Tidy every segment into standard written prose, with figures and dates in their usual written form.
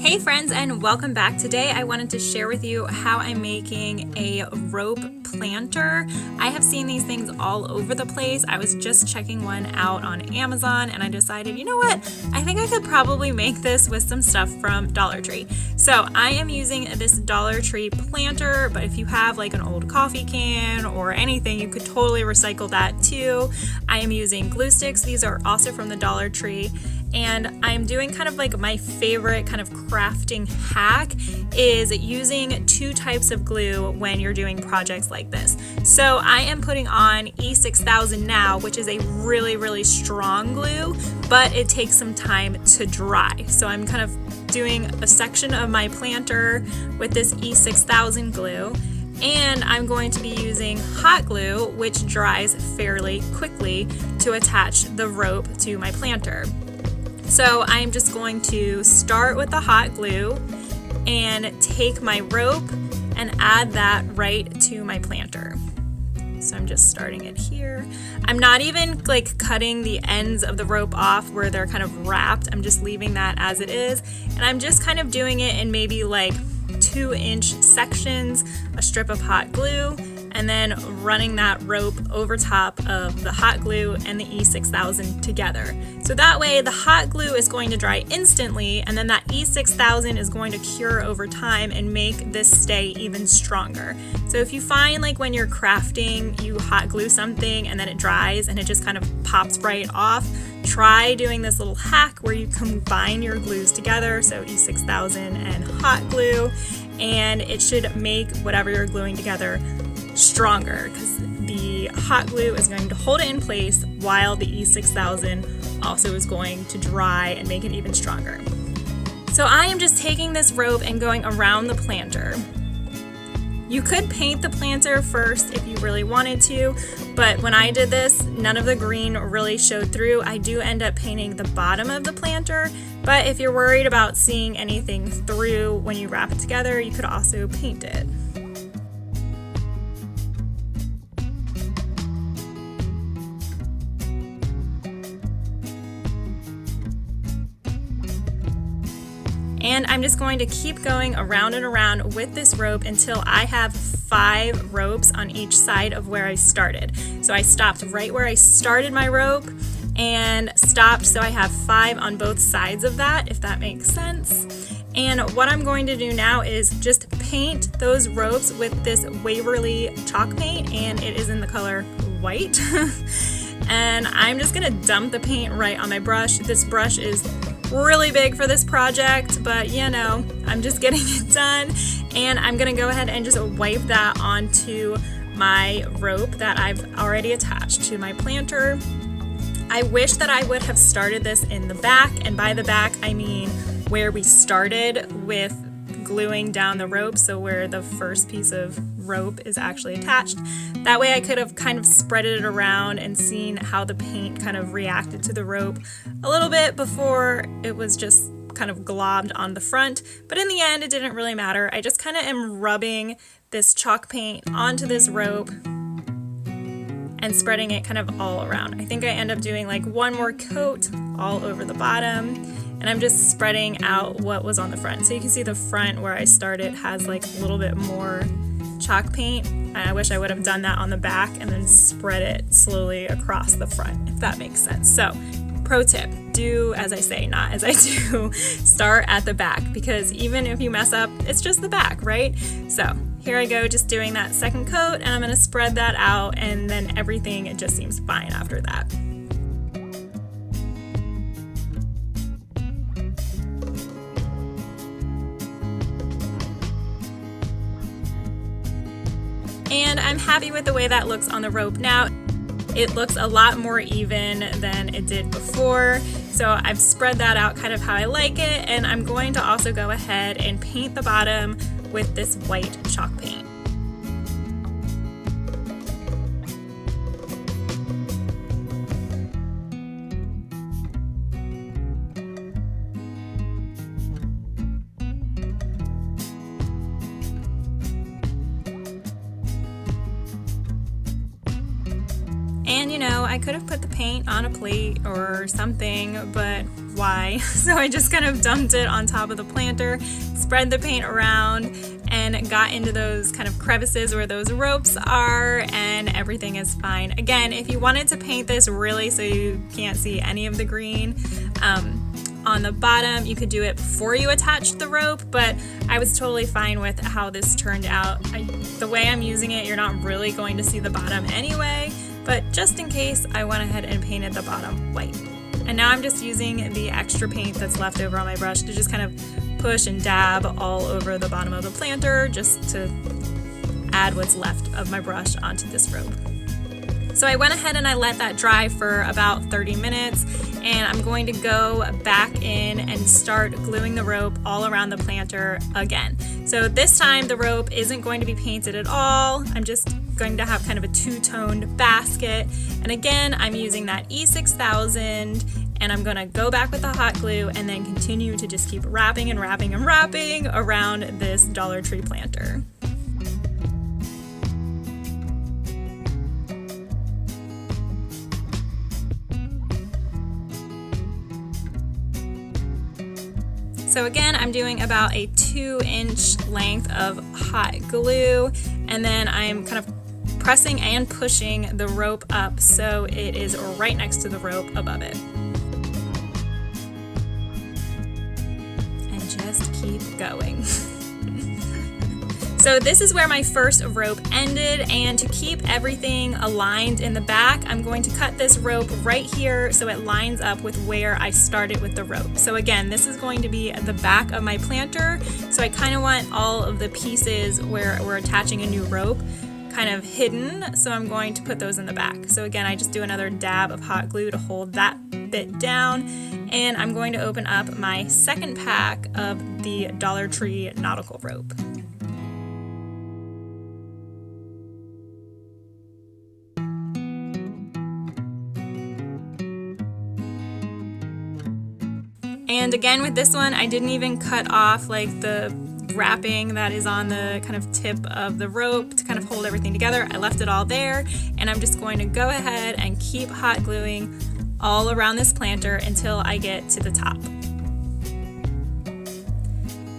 Hey friends, and welcome back. Today I wanted to share with you how I'm making a rope planter. I have seen these things all over the place. I was just checking one out on Amazon and I decided, you know what? I think I could probably make this with some stuff from Dollar Tree. So I am using this Dollar Tree planter, but if you have like an old coffee can or anything, you could totally recycle that too. I am using glue sticks. These are also from the Dollar Tree. And I'm doing kind of like my favorite kind of crafting hack is using two types of glue when you're doing projects like this. So I am putting on E6000 now, which is a really, really strong glue, but it takes some time to dry. So I'm kind of doing a section of my planter with this E6000 glue. And I'm going to be using hot glue, which dries fairly quickly to attach the rope to my planter. So I'm just going to start with the hot glue and take my rope and add that right to my planter. So I'm just starting it here. I'm not even like cutting the ends of the rope off where they're kind of wrapped. I'm just leaving that as it is. And I'm just kind of doing it in maybe like 2-inch sections, a strip of hot glue, and then running that rope over top of the hot glue and the E6000 together. So that way the hot glue is going to dry instantly, and then that E6000 is going to cure over time and make this stay even stronger. So if you find like when you're crafting, you hot glue something and then it dries and it just kind of pops right off, try doing this little hack where you combine your glues together, so E6000 and hot glue, and it should make whatever you're gluing together stronger because the hot glue is going to hold it in place while the E6000 also is going to dry and make it even stronger. So I am just taking this rope and going around the planter. You could paint the planter first if you really wanted to, but when I did this, none of the green really showed through. I do end up painting the bottom of the planter, but if you're worried about seeing anything through when you wrap it together, you could also paint it. And I'm just going to keep going around and around with this rope until I have 5 ropes on each side of where I started. So I stopped right where I started my rope and stopped, so I have 5 on both sides of that, if that makes sense. And what I'm going to do now is just paint those ropes with this Waverly chalk paint, and it is in the color white. And I'm just gonna dump the paint right on my brush. This brush is really big for this project, but you know, I'm just getting it done, and I'm gonna go ahead and just wipe that onto my rope that I've already attached to my planter. I wish that I would have started this in the back, and by the back I mean where we started with gluing down the rope, so where the first piece of rope is actually attached. That way I could have kind of spread it around and seen how the paint kind of reacted to the rope a little bit before it was just kind of globbed on the front. But in the end, it didn't really matter. I just kind of am rubbing this chalk paint onto this rope and spreading it kind of all around. I think I end up doing like one more coat all over the bottom, and I'm just spreading out what was on the front. So you can see the front where I started has like a little bit more chalk paint. I wish I would have done that on the back and then spread it slowly across the front, if that makes sense. So pro tip, do as I say, not as I do. Start at the back, because even if you mess up, it's just the back, right? So here I go, just doing that second coat, and I'm gonna spread that out, and then everything, it just seems fine after that. And I'm happy with the way that looks on the rope now. It looks a lot more even than it did before. So I've spread that out kind of how I like it, and I'm going to also go ahead and paint the bottom with this white chalk paint. And you know, I could have put the paint on a plate or something, but why. So I just kind of dumped it on top of the planter, spread the paint around, and got into those kind of crevices where those ropes are, and everything is fine. Again, if you wanted to paint this really so you can't see any of the green on the bottom, you could do it before you attach the rope, but I was totally fine with how this turned out. The way I'm using it, you're not really going to see the bottom anyway, but just in case, I went ahead and painted the bottom white. And now I'm just using the extra paint that's left over on my brush to just kind of push and dab all over the bottom of the planter, just to add what's left of my brush onto this rope. So I went ahead and I let that dry for about 30 minutes, and I'm going to go back in and start gluing the rope all around the planter again. So this time the rope isn't going to be painted at all. I'm just going to have kind of a two-toned basket, and again I'm using that E6000, and I'm gonna go back with the hot glue and then continue to just keep wrapping and wrapping and wrapping around this Dollar Tree planter. So again, I'm doing about a 2-inch length of hot glue, and then I'm kind of pressing and pushing the rope up so it is right next to the rope above it. And just keep going. So this is where my first rope ended, and to keep everything aligned in the back, I'm going to cut this rope right here so it lines up with where I started with the rope. So again, this is going to be at the back of my planter, so I kind of want all of the pieces where we're attaching a new rope kind of hidden, so I'm going to put those in the back. So again, I just do another dab of hot glue to hold that bit down, and I'm going to open up my second pack of the Dollar Tree nautical rope. And again with this one, I didn't even cut off like the wrapping that is on the kind of tip of the rope to kind of hold everything together. I left it all there, and I'm just going to go ahead and keep hot gluing all around this planter until I get to the top.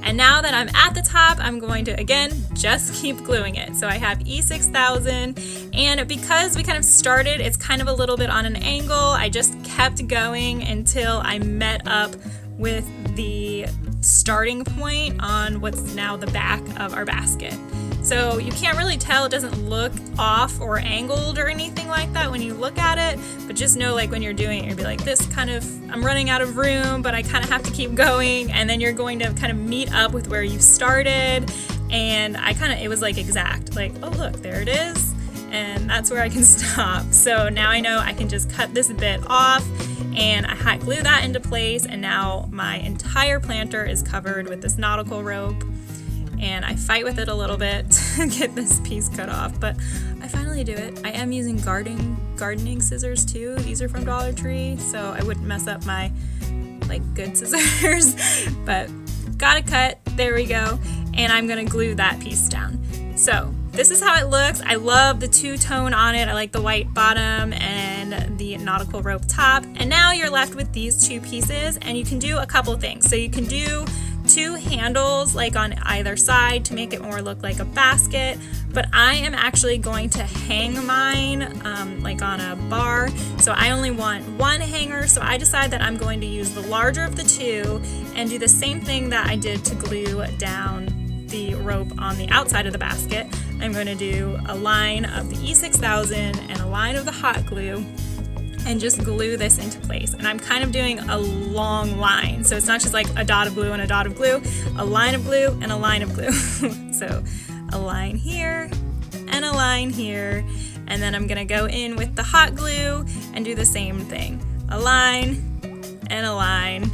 And now that I'm at the top, I'm going to, again, just keep gluing it. So I have E6000, and because we kind of started, it's kind of a little bit on an angle, I just kept going until I met up with the starting point on what's now the back of our basket. So you can't really tell, it doesn't look off or angled or anything like that when you look at it, but just know like when you're doing it, you'll be like, this kind of, I'm running out of room, but I kind of have to keep going, and then you're going to kind of meet up with where you started, and it was like exact, like, oh look, there it is, and that's where I can stop. So now I know I can just cut this bit off, and I hot glue that into place, and now my entire planter is covered with this nautical rope. And I fight with it a little bit to get this piece cut off, but I finally do it. I am using gardening scissors too. These are from Dollar Tree, so I wouldn't mess up my good scissors, but got it cut, there we go. And I'm gonna glue that piece down. So this is how it looks. I love the two-tone on it. I like the white bottom and the nautical rope top. And now you're left with these two pieces, and you can do a couple things. So you can do two handles like on either side to make it more look like a basket, but I am actually going to hang mine like on a bar, so I only want one hanger. So I decide that I'm going to use the larger of the two and do the same thing that I did to glue down the rope on the outside of the basket. I'm going to do a line of the E6000 and a line of the hot glue and just glue this into place. And I'm kind of doing a long line, so it's not just like a dot of glue and a dot of glue, a line of glue and a line of glue. So a line here and a line here, and then I'm gonna go in with the hot glue and do the same thing, a line and a line.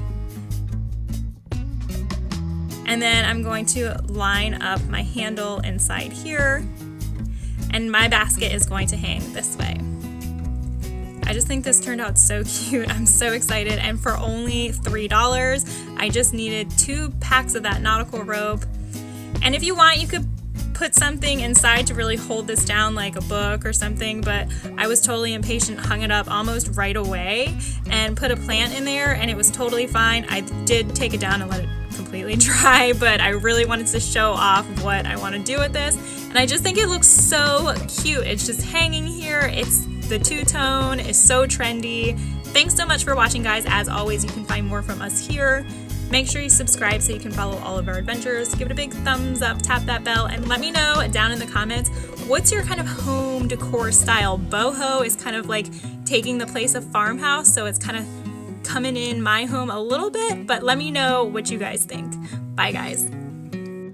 And then I'm going to line up my handle inside here, and my basket is going to hang this way. I just think this turned out so cute. I'm so excited, and for only $3, I just needed 2 packs of that nautical rope. And if you want, you could put something inside to really hold this down, like a book or something, but I was totally impatient, hung it up almost right away and put a plant in there, and it was totally fine. I did take it down and let it completely dry, but I really wanted to show off what I want to do with this, and I just think it looks so cute. It's just hanging here. It's the two-tone is so trendy. Thanks so much for watching, guys. As always, you can find more from us here. Make sure you subscribe so you can follow all of our adventures. Give it a big thumbs up, tap that bell, and let me know down in the comments, what's your kind of home decor style? Boho is kind of like taking the place of Farmhouse, so it's kind of coming in my home a little bit, but let me know what you guys think. Bye, guys.